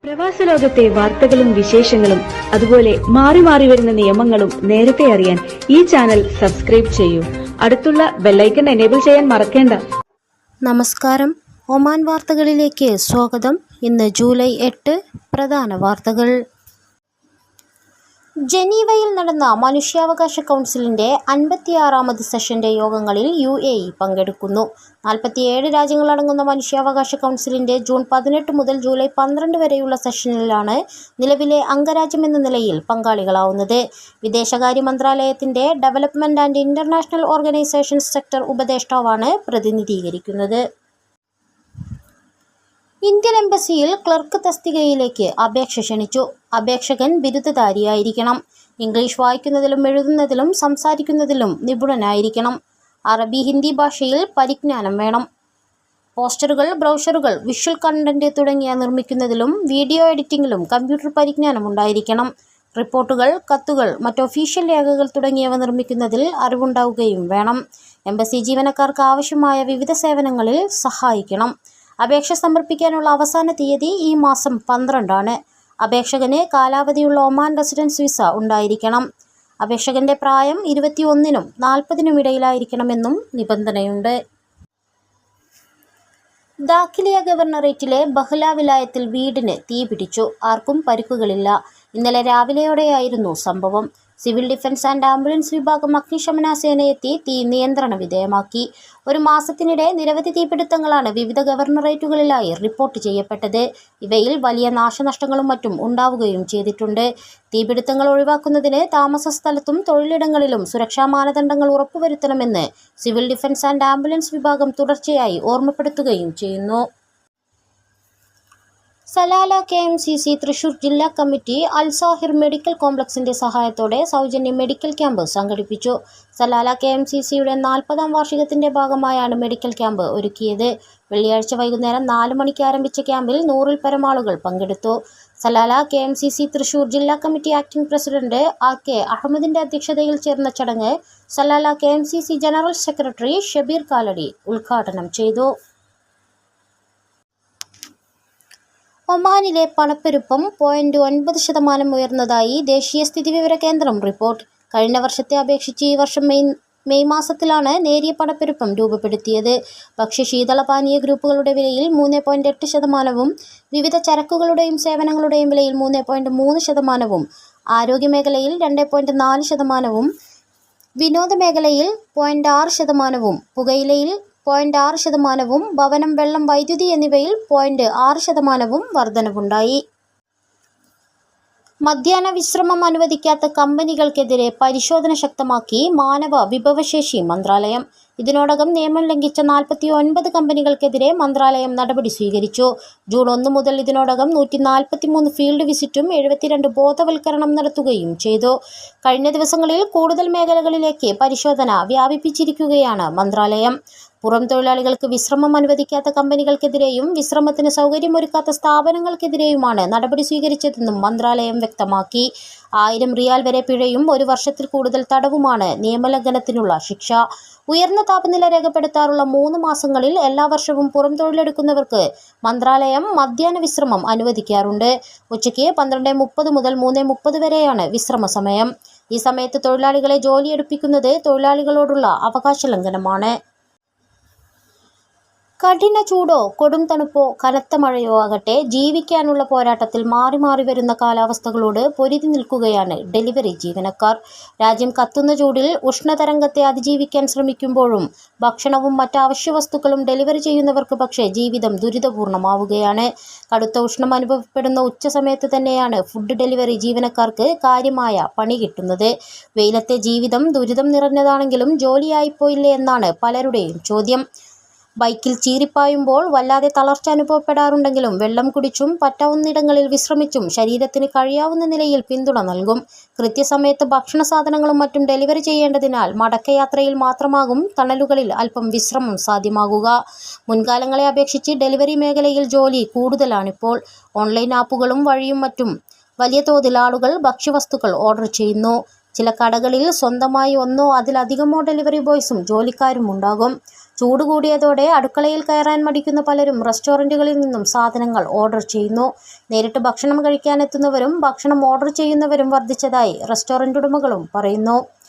പ്രവാസ ലോകത്തെ വാർത്തകളും വിശേഷങ്ങളും അതുപോലെ മാറി മാറി വരുന്ന നിയമങ്ങളും നേരത്തെ അറിയാൻ ഈ ചാനൽ സബ്സ്ക്രൈബ് ചെയ്യൂ. അടുത്തുള്ള ബെല്ലൈക്കൺ എനേബിൾ ചെയ്യാൻ മറക്കേണ്ട. നമസ്കാരം. ഒമാൻ വാർത്തകളിലേക്ക് സ്വാഗതം. ഇന്ന് ജൂലൈ 8. പ്രധാന വാർത്തകൾ. ജനീവയിൽ നടന്ന മനുഷ്യാവകാശ കൗൺസിലിന്റെ 56ാമത് സെഷന്റെ യോഗങ്ങളിൽ UAE പങ്കെടുക്കുന്നു. 47 രാജ്യങ്ങളടങ്ങുന്ന മനുഷ്യാവകാശ കൗൺസിലിന്റെ ജൂൺ 18 മുതൽ ജൂലൈ 12 വരെയുള്ള സെഷനിലാണ് നിലവിലെ അംഗരാജ്യമെന്ന നിലയിൽ പങ്കാളികളാവുന്നത്. വിദേശകാര്യ മന്ത്രാലയത്തിന്റെ development and international organisations sector ഉപദേഷ്ടാവാണ് പ്രതിനിധീകരിക്കുന്നത്. ഇന്ത്യൻ എംബസിയിൽ ക്ലർക്ക് തസ്തികയിലേക്ക് അപേക്ഷ ക്ഷണിച്ചു. അപേക്ഷകൻ ബിരുദധാരിയായിരിക്കണം. ഇംഗ്ലീഷ് വായിക്കുന്നതിലും എഴുതുന്നതിലും സംസാരിക്കുന്നതിലും നിപുണനായിരിക്കണം. അറബി, ഹിന്ദി ഭാഷയിൽ പരിജ്ഞാനം വേണം. പോസ്റ്ററുകൾ, ബ്രൗഷറുകൾ, വിഷ്വൽ കണ്ടന്റ് തുടങ്ങിയ നിർമ്മിക്കുന്നതിലും വീഡിയോ എഡിറ്റിംഗിലും കമ്പ്യൂട്ടർ പരിജ്ഞാനം ഉണ്ടായിരിക്കണം. റിപ്പോർട്ടുകൾ, കത്തുകൾ, മറ്റ് ഒഫീഷ്യൽ രേഖകൾ തുടങ്ങിയവ നിർമ്മിക്കുന്നതിൽ അറിവുണ്ടാവുകയും വേണം. എംബസി ജീവനക്കാർക്ക് ആവശ്യമായ വിവിധ സേവനങ്ങളിൽ സഹായിക്കണം. അപേക്ഷ സമർപ്പിക്കാനുള്ള അവസാന തീയതി ഈ മാസം 12 അപേക്ഷകന് കാലാവധിയുള്ള ഒമാൻ റെസിഡൻസ് വിസ ഉണ്ടായിരിക്കണം. അപേക്ഷകന്റെ പ്രായം 21-നും 40-നും ഇടയിലായിരിക്കണമെന്നും നിബന്ധനയുണ്ട്. ദാഖിലിയ ഗവർണറേറ്റിലെ ബഹ്ല വിലായത്തിൽ വീടിന് തീപിടിച്ചു. ആർക്കും പരിക്കുകളില്ല. ഇന്നലെ രാവിലെയോടെയായിരുന്നു സംഭവം. സിവിൽ ഡിഫൻസ് ആൻഡ് ആംബുലൻസ് വിഭാഗം അഗ്നിശമന സേനയെത്തി തീ നിയന്ത്രണ വിധേയമാക്കി. ഒരു മാസത്തിനിടെ നിരവധി തീപിടുത്തങ്ങളാണ് വിവിധ ഗവർണറേറ്റുകളിലായി റിപ്പോർട്ട് ചെയ്യപ്പെട്ടത്. ഇവയിൽ വലിയ നാശനഷ്ടങ്ങളും മറ്റും ഉണ്ടാവുകയും ചെയ്തിട്ടുണ്ട്. തീപിടുത്തങ്ങൾ ഒഴിവാക്കുന്നതിന് താമസ സ്ഥലത്തും തൊഴിലിടങ്ങളിലും സുരക്ഷാ മാനദണ്ഡങ്ങൾ ഉറപ്പുവരുത്തണമെന്ന് സിവിൽ ഡിഫൻസ് ആൻഡ് ആംബുലൻസ് വിഭാഗം തുടർച്ചയായി ഓർമ്മപ്പെടുത്തുകയും ചെയ്യുന്നു. സലാല KMCC തൃശൂർ ജില്ലാ കമ്മിറ്റി അൽസാഹിർ മെഡിക്കൽ കോംപ്ലക്സിന്റെ സഹായത്തോടെ സൗജന്യ മെഡിക്കൽ ക്യാമ്പ് സംഘടിപ്പിച്ചു. സലാല KMCCയുടെ 40ാം വാർഷികത്തിന്റെ ഭാഗമായാണ് മെഡിക്കൽ ക്യാമ്പ് ഒരുക്കിയത്. വെള്ളിയാഴ്ച വൈകുന്നേരം 4 മണിക്ക് ആരംഭിച്ച ക്യാമ്പിൽ 100-ൽ പരം ആളുകൾ പങ്കെടുത്തു. സലാല KMCC തൃശൂർ ജില്ലാ കമ്മിറ്റി ആക്ടിംഗ് പ്രസിഡന്റ് RK അഹമ്മദിന്റെ അധ്യക്ഷതയിൽ ചേർന്ന ചടങ്ങ് Salalah KMCC general secretary Shabeer Kalady ഉദ്ഘാടനം ചെയ്തു. ഒമാനിലെ പണപ്പെരുപ്പം 0.9% ഉയർന്നതായി ദേശീയ സ്ഥിതിവിവര കേന്ദ്രം റിപ്പോർട്ട്. കഴിഞ്ഞ വർഷത്തെ അപേക്ഷിച്ച് ഈ വർഷം മെയ് മാസത്തിലാണ് നേരിയ പണപ്പെരുപ്പം രൂപപ്പെടുത്തിയത്. ഭക്ഷ്യ ശീതളപാനീയ ഗ്രൂപ്പുകളുടെ വിലയിൽ 3.8%, വിവിധ ചരക്കുകളുടെയും സേവനങ്ങളുടെയും വിലയിൽ 3.3%, ആരോഗ്യമേഖലയിൽ 2.4%, വിനോദ മേഖലയിൽ 0.6%, പുകയിലയിൽ 0.6%, ഭവനം, വെള്ളം, വൈദ്യുതി എന്നിവയിൽ 0.6% വർധനവുണ്ടായി. മധ്യാഹ്ന വിശ്രമം അനുവദിക്കാത്ത കമ്പനികൾക്കെതിരെ പരിശോധന ശക്തമാക്കി മാനവ വിഭവശേഷി മന്ത്രാലയം. ഇതിനോടകം നിയമം ലംഘിച്ച 49 കമ്പനികൾക്കെതിരെ മന്ത്രാലയം നടപടി സ്വീകരിച്ചു. ജൂൺ 1 മുതൽ ഇതിനോടകം 143 ഫീൽഡ് വിസിറ്റും 72 ബോധവൽക്കരണം നടത്തുകയും ചെയ്തു. കഴിഞ്ഞ ദിവസങ്ങളിൽ കൂടുതൽ മേഖലകളിലേക്ക് പരിശോധന വ്യാപിപ്പിച്ചിരിക്കുകയാണ് മന്ത്രാലയം. പുറം തൊഴിലാളികൾക്ക് വിശ്രമം അനുവദിക്കാത്ത കമ്പനികൾക്കെതിരെയും വിശ്രമത്തിന് സൗകര്യമൊരുക്കാത്ത സ്ഥാപനങ്ങൾക്കെതിരെയുമാണ് നടപടി സ്വീകരിച്ചതെന്നും മന്ത്രാലയം വ്യക്തമാക്കി. 1000 റിയാൽ വരെ പിഴയും 1 വർഷത്തിൽ കൂടുതൽ തടവുമാണ് നിയമലംഘനത്തിനുള്ള ശിക്ഷ. ഉയർന്ന താപനില രേഖപ്പെടുത്താറുള്ള 3 മാസങ്ങളിൽ എല്ലാ വർഷവും പുറം തൊഴിലെടുക്കുന്നവർക്ക് മന്ത്രാലയം മധ്യാഹ്ന വിശ്രമം അനുവദിക്കാറുണ്ട്. ഉച്ചയ്ക്ക് 12:30 മുതൽ 3:30 വരെയാണ് വിശ്രമ സമയം. ഈ സമയത്ത് തൊഴിലാളികളെ ജോലിയെടുപ്പിക്കുന്നത് തൊഴിലാളികളോടുള്ള അവകാശ ലംഘനമാണ്. കഠിന ചൂടോ കൊടും തണുപ്പോ കനത്ത മഴയോ ആകട്ടെ, ജീവിക്കാനുള്ള പോരാട്ടത്തിൽ മാറി മാറി വരുന്ന കാലാവസ്ഥകളോട് പൊരുതി നിൽക്കുകയാണ് ഡെലിവറി ജീവനക്കാർ. രാജ്യം കത്തുന്ന ചൂടിൽ ഉഷ്ണതരംഗത്തെ അതിജീവിക്കാൻ ശ്രമിക്കുമ്പോഴും ഭക്ഷണവും മറ്റ് അവശ്യ വസ്തുക്കളും ഡെലിവറി ചെയ്യുന്നവർക്ക് പക്ഷേ ജീവിതം ദുരിതപൂർണമാവുകയാണ്. കടുത്ത ഉഷ്ണം അനുഭവപ്പെടുന്ന ഉച്ചസമയത്ത് തന്നെയാണ് ഫുഡ് ഡെലിവറി ജീവനക്കാർക്ക് കാര്യമായ പണി കിട്ടുന്നത്. വെയിലത്തെ ജീവിതം ദുരിതം നിറഞ്ഞതാണെങ്കിലും ജോലിയായിപ്പോയില്ലേ എന്നാണ് പലരുടെയും ചോദ്യം. ബൈക്കിൽ ചീറിപ്പായുമ്പോൾ വല്ലാതെ തളർച്ച അനുഭവപ്പെടാറുണ്ടെങ്കിലും വെള്ളം കുടിച്ചും പറ്റാവുന്നിടങ്ങളിൽ വിശ്രമിച്ചും ശരീരത്തിന് കഴിയാവുന്ന നിലയിൽ പിന്തുണ നൽകും. കൃത്യസമയത്ത് ഭക്ഷണ സാധനങ്ങളും മറ്റും ഡെലിവറി ചെയ്യേണ്ടതിനാൽ മടക്കയാത്രയിൽ മാത്രമാകും തണലുകളിൽ അല്പം വിശ്രമം സാധ്യമാകുക. മുൻകാലങ്ങളെ അപേക്ഷിച്ച് ഡെലിവറി മേഖലയിൽ ജോലി കൂടുതലാണിപ്പോൾ. ഓൺലൈൻ ആപ്പുകളും വഴിയും മറ്റും വലിയ തോതിൽ ആളുകൾ ഭക്ഷ്യവസ്തുക്കൾ ഓർഡർ ചെയ്യുന്നു. ചില കടകളിൽ സ്വന്തമായി ഒന്നോ അതിലധികമോ ഡെലിവറി ബോയ്സും ജോലിക്കാരും ഉണ്ടാകും. ചൂട് കൂടിയതോടെ അടുക്കളയിൽ കയറാൻ മടിക്കുന്ന പലരും റെസ്റ്റോറൻറ്റുകളിൽ നിന്നും സാധനങ്ങൾ ഓർഡർ ചെയ്യുന്നു. നേരിട്ട് ഭക്ഷണം കഴിക്കാനെത്തുന്നവരും ഭക്ഷണം ഓർഡർ ചെയ്യുന്നവരും വർദ്ധിച്ചതായി റെസ്റ്റോറൻറ്റ് ഉടമകളും പറയുന്നു.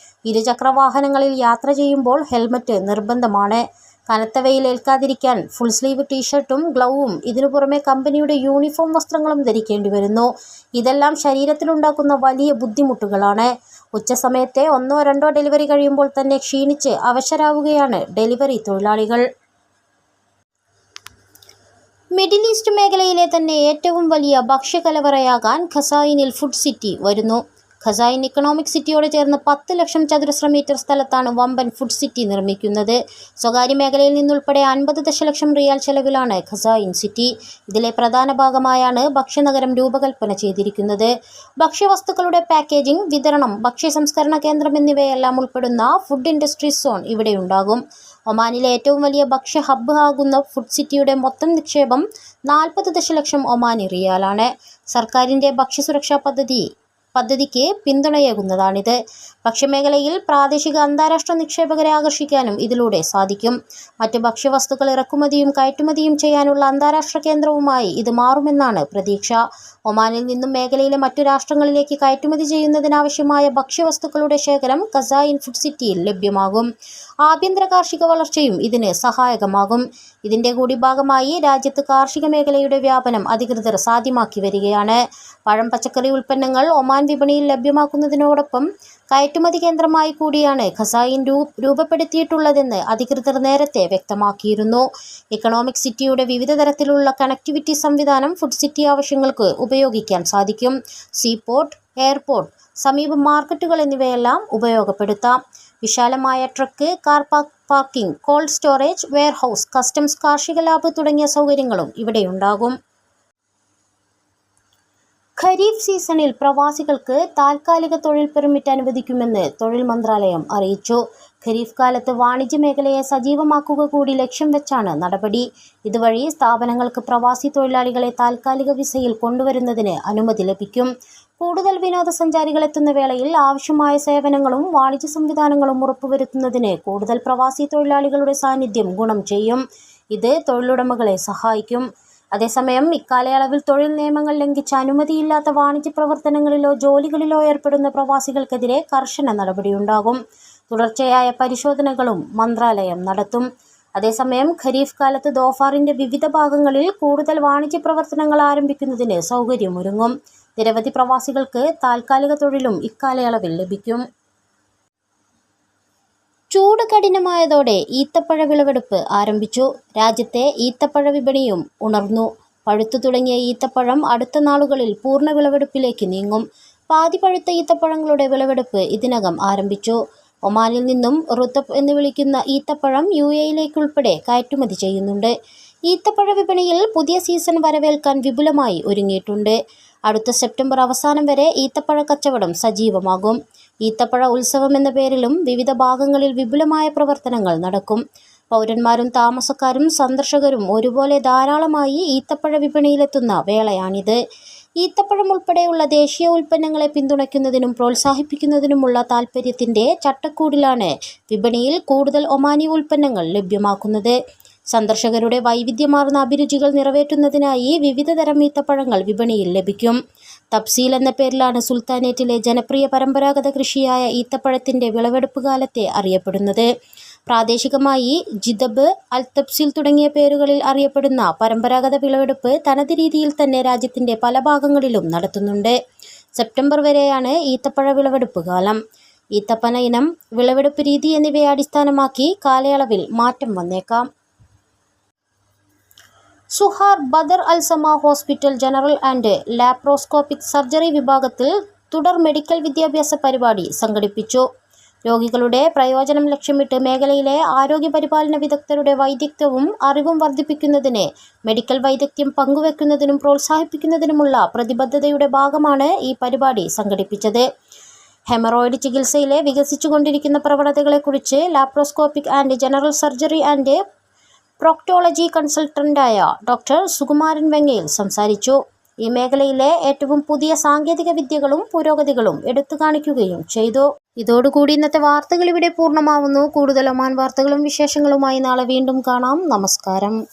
ഇരുചക്ര വാഹനങ്ങളിൽ യാത്ര ചെയ്യുമ്പോൾ ഹെൽമറ്റ് നിർബന്ധമാണ്. കനത്ത വെയിൽ ഏൽക്കാതിരിക്കാൻ ഫുൾ സ്ലീവ് ടീഷർട്ടും ഗ്ലൗവും ഇതിനു പുറമെ കമ്പനിയുടെ യൂണിഫോം വസ്ത്രങ്ങളും ധരിക്കേണ്ടി വരുന്നു. ഇതെല്ലാം ശരീരത്തിലുണ്ടാക്കുന്ന വലിയ ബുദ്ധിമുട്ടുകളാണ്. ഉച്ചസമയത്തെ 1 or 2 ഡെലിവറി കഴിയുമ്പോൾ തന്നെ ക്ഷീണിച്ച് അവശരാവുകയാണ് ഡെലിവറി തൊഴിലാളികൾ. മിഡിൽ ഈസ്റ്റ് മേഖലയിലെ തന്നെ ഏറ്റവും വലിയ ഭക്ഷ്യകലവറയാകാൻ ഖസായിനിൽ ഫുഡ് സിറ്റി വരുന്നു. ഖസായിൻ ഇക്കണോമിക് സിറ്റിയോട് ചേർന്ന് 10 ലക്ഷം ചതുരശ്ര മീറ്റർ സ്ഥലത്താണ് വമ്പൻ ഫുഡ് സിറ്റി നിർമ്മിക്കുന്നത്. സ്വകാര്യ മേഖലയിൽ നിന്നുൾപ്പെടെ 50 ദശലക്ഷം റിയാൽ ചെലവിലാണ് ഖസായിൻ സിറ്റി. ഇതിലെ പ്രധാന ഭാഗമായാണ് ഭക്ഷ്യനഗരം രൂപകൽപ്പന ചെയ്തിരിക്കുന്നത്. ഭക്ഷ്യവസ്തുക്കളുടെ പാക്കേജിംഗ്, വിതരണം, ഭക്ഷ്യ സംസ്കരണ കേന്ദ്രം എന്നിവയെല്ലാം ഉൾപ്പെടുന്ന ഫുഡ് ഇൻഡസ്ട്രി സോൺ ഇവിടെയുണ്ടാകും. ഒമാനിലെ ഏറ്റവും വലിയ ഭക്ഷ്യ ഹബ്ബ് ആകുന്ന ഫുഡ് സിറ്റിയുടെ മൊത്തം നിക്ഷേപം 40 ദശലക്ഷം ഒമാനി റിയാലാണ്. സർക്കാരിൻ്റെ ഭക്ഷ്യസുരക്ഷാ പദ്ധതിക്ക് പിന്തുണയേകുന്നതാണിത്. ഭക്ഷ്യമേഖലയിൽ പ്രാദേശിക അന്താരാഷ്ട്ര നിക്ഷേപകരെ ആകർഷിക്കാനും ഇതിലൂടെ സാധിക്കും. മറ്റ് ഭക്ഷ്യവസ്തുക്കൾ ഇറക്കുമതിയും കയറ്റുമതിയും ചെയ്യാനുള്ള അന്താരാഷ്ട്ര കേന്ദ്രവുമായി ഇത് മാറുമെന്നാണ് പ്രതീക്ഷ. ഒമാനിൽ നിന്നും മേഖലയിലെ മറ്റു രാഷ്ട്രങ്ങളിലേക്ക് കയറ്റുമതി ചെയ്യുന്നതിനാവശ്യമായ ഭക്ഷ്യവസ്തുക്കളുടെ ശേഖരം ഖസായിൻ ഫുഡ് സിറ്റിയിൽ ലഭ്യമാകും. ആഭ്യന്തര കാർഷിക വളർച്ചയും ഇതിന് സഹായകമാകും. ഇതിൻ്റെ കൂടി ഭാഗമായി രാജ്യത്ത് കാർഷിക മേഖലയുടെ വ്യാപനം അധികൃതർ സാധ്യമാക്കി വരികയാണ്. പഴം, പച്ചക്കറി ഉൽപ്പന്നങ്ങൾ ഒമാൻ വിപണിയിൽ ലഭ്യമാക്കുന്നതിനോടൊപ്പം കയറ്റുമതി കേന്ദ്രമായി കൂടിയാണ് ഖസായിൻ രൂപപ്പെടുത്തിയിട്ടുള്ളതെന്ന് അധികൃതർ നേരത്തെ വ്യക്തമാക്കിയിരുന്നു. ഇക്കണോമിക് സിറ്റിയുടെ വിവിധ തരത്തിലുള്ള കണക്ടിവിറ്റി സംവിധാനം ഫുഡ് സിറ്റി ആവശ്യങ്ങൾക്ക് ഉപയോഗിക്കാൻ സാധിക്കും. സീപോർട്ട്, എയർപോർട്ട്, സമീപ മാർക്കറ്റുകൾ എന്നിവയെല്ലാം ഉപയോഗപ്പെടുത്താം. വിശാലമായ truck, car parking, cold storage, warehouse, customs, കാർഷിക ലാബ് തുടങ്ങിയ സൗകര്യങ്ങളും ഇവിടെയുണ്ടാകും. ഖരീഫ് സീസണിൽ പ്രവാസികൾക്ക് താൽക്കാലിക തൊഴിൽ പെർമിറ്റ് അനുവദിക്കുമെന്ന് തൊഴിൽ മന്ത്രാലയം അറിയിച്ചു. ഖരീഫ് കാലത്ത് വാണിജ്യ മേഖലയെ സജീവമാക്കുക കൂടി ലക്ഷ്യം വെച്ചാണ് നടപടി. ഇതുവഴി സ്ഥാപനങ്ങൾക്ക് പ്രവാസി തൊഴിലാളികളെ താൽക്കാലിക വിസയിൽ കൊണ്ടുവരുന്നതിന് അനുമതി ലഭിക്കും. കൂടുതൽ വിനോദസഞ്ചാരികൾ എത്തുന്ന വേളയിൽ ആവശ്യമായ സേവനങ്ങളും വാണിജ്യ സംവിധാനങ്ങളും ഉറപ്പുവരുത്തുന്നതിന് കൂടുതൽ പ്രവാസി തൊഴിലാളികളുടെ സാന്നിധ്യം ഗുണം ചെയ്യും. ഇത് തൊഴിലുടമകളെ സഹായിക്കും. അതേസമയം ഇക്കാലയളവിൽ തൊഴിൽ നിയമങ്ങൾ ലംഘിച്ച് അനുമതിയില്ലാത്ത വാണിജ്യ പ്രവർത്തനങ്ങളിലോ ജോലികളിലോ ഏർപ്പെടുന്ന പ്രവാസികൾക്കെതിരെ കർശന നടപടിയുണ്ടാകും. തുടർച്ചയായ പരിശോധനകളും മന്ത്രാലയം നടത്തും. അതേസമയം ഖരീഫ് കാലത്ത് ദോഫാറിന്റെ വിവിധ ഭാഗങ്ങളിൽ കൂടുതൽ വാണിജ്യ പ്രവർത്തനങ്ങൾ ആരംഭിക്കുന്നതിന് സൗകര്യമൊരുങ്ങും. നിരവധി പ്രവാസികൾക്ക് താൽക്കാലിക തൊഴിലും ഇക്കാലയളവിൽ ലഭിക്കും. ചൂട് കഠിനമായതോടെ ഈത്തപ്പഴ വിളവെടുപ്പ് ആരംഭിച്ചു. രാജ്യത്തെ ഈത്തപ്പഴ വിപണിയും ഉണർന്നു. പഴുത്തു തുടങ്ങിയ ഈത്തപ്പഴം അടുത്ത നാളുകളിൽ പൂർണ്ണ വിളവെടുപ്പിലേക്ക് നീങ്ങും. പാതി പഴുത്ത ഈത്തപ്പഴങ്ങളുടെ വിളവെടുപ്പ് ഇതിനകം ആരംഭിച്ചു. ഒമാനിൽ നിന്നും റുത്തബ് എന്ന് വിളിക്കുന്ന ഈത്തപ്പഴം UAE-യിലേക്കുൾപ്പെടെ കയറ്റുമതി ചെയ്യുന്നുണ്ട്. ഈത്തപ്പഴ വിപണിയിൽ പുതിയ സീസൺ വരവേൽക്കാൻ വിപുലമായി ഒരുങ്ങിയിട്ടുണ്ട്. അടുത്ത സെപ്റ്റംബർ അവസാനം വരെ ഈത്തപ്പഴ കച്ചവടം സജീവമാകും. ഈത്തപ്പഴ ഉത്സവം എന്ന പേരിലും വിവിധ ഭാഗങ്ങളിൽ വിപുലമായ പ്രവർത്തനങ്ങൾ നടക്കും. പൗരന്മാരും താമസക്കാരും സന്ദർശകരും ഒരുപോലെ ധാരാളമായി ഈത്തപ്പഴ വിപണിയിലെത്തുന്ന വേളയാണിത്. ഈത്തപ്പഴം ഉൾപ്പെടെയുള്ള ദേശീയ ഉൽപ്പന്നങ്ങളെ പിന്തുണയ്ക്കുന്നതിനും പ്രോത്സാഹിപ്പിക്കുന്നതിനുമുള്ള താൽപ്പര്യത്തിൻ്റെ ചട്ടക്കൂടിലാണ് വിപണിയിൽ കൂടുതൽ ഒമാനി ഉൽപ്പന്നങ്ങൾ ലഭ്യമാക്കുന്നത്. സന്ദർശകരുടെ വൈവിധ്യമാർന്ന അഭിരുചികൾ നിറവേറ്റുന്നതിനായി വിവിധ തരം ഈത്തപ്പഴങ്ങൾ വിപണിയിൽ ലഭിക്കും. തബ്സീൽ എന്ന പേരിലാണ് സുൽത്താനേറ്റിലെ ജനപ്രിയ പരമ്പരാഗത കൃഷിയായ ഈത്തപ്പഴത്തിൻ്റെ വിളവെടുപ്പ് കാലത്തെ അറിയപ്പെടുന്നത്. പ്രാദേശികമായി ജിദബ്, അൽ തബ്സീൽ തുടങ്ങിയ പേരുകളിൽ അറിയപ്പെടുന്ന പരമ്പരാഗത വിളവെടുപ്പ് തനത് രീതിയിൽ തന്നെ രാജ്യത്തിൻ്റെ പല ഭാഗങ്ങളിലും നടത്തുന്നുണ്ട്. സെപ്റ്റംബർ വരെയാണ് ഈത്തപ്പഴ വിളവെടുപ്പ് കാലം. ഈത്തപ്പന ഇനം, വിളവെടുപ്പ് രീതി എന്നിവയെ അടിസ്ഥാനമാക്കി കാലയളവിൽ മാറ്റം വന്നേക്കാം. സുഹാർ ബദർ അൽ സമ hospital general and laparoscopic surgery വിഭാഗത്തിൽ തുടർ മെഡിക്കൽ വിദ്യാഭ്യാസ പരിപാടി സംഘടിപ്പിച്ചു. രോഗികളുടെ പ്രയോജനം ലക്ഷ്യമിട്ട് മേഖലയിലെ ആരോഗ്യ പരിപാലന വിദഗ്ധരുടെ വൈദഗ്ധ്യവും അറിവും വർദ്ധിപ്പിക്കുന്നതിന് മെഡിക്കൽ വൈദഗ്ധ്യം പങ്കുവെക്കുന്നതിനും പ്രോത്സാഹിപ്പിക്കുന്നതിനുമുള്ള പ്രതിബദ്ധതയുടെ ഭാഗമാണ് ഈ പരിപാടി സംഘടിപ്പിച്ചത്. ഹെമറോയിഡ് ചികിത്സയിലെ വികസിച്ചുകൊണ്ടിരിക്കുന്ന പ്രവണതകളെക്കുറിച്ച് laparoscopic and general surgery and proctology കൺസൾട്ടന്റായ ഡോക്ടർ സുകുമാരൻ വെങ്ങയിൽ സംസാരിച്ചു. ഈ മേഖലയിലെ ഏറ്റവും പുതിയ സാങ്കേതിക വിദ്യകളും പുരോഗതികളും എടുത്തു കാണിക്കുകയും ചെയ്തു. ഇതോടുകൂടി ഇന്നത്തെ വാർത്തകൾ ഇവിടെ പൂർണ്ണമാവുന്നു. കൂടുതൽ ഒമാൻ വാർത്തകളും വിശേഷങ്ങളുമായി നാളെ വീണ്ടും കാണാം. നമസ്കാരം.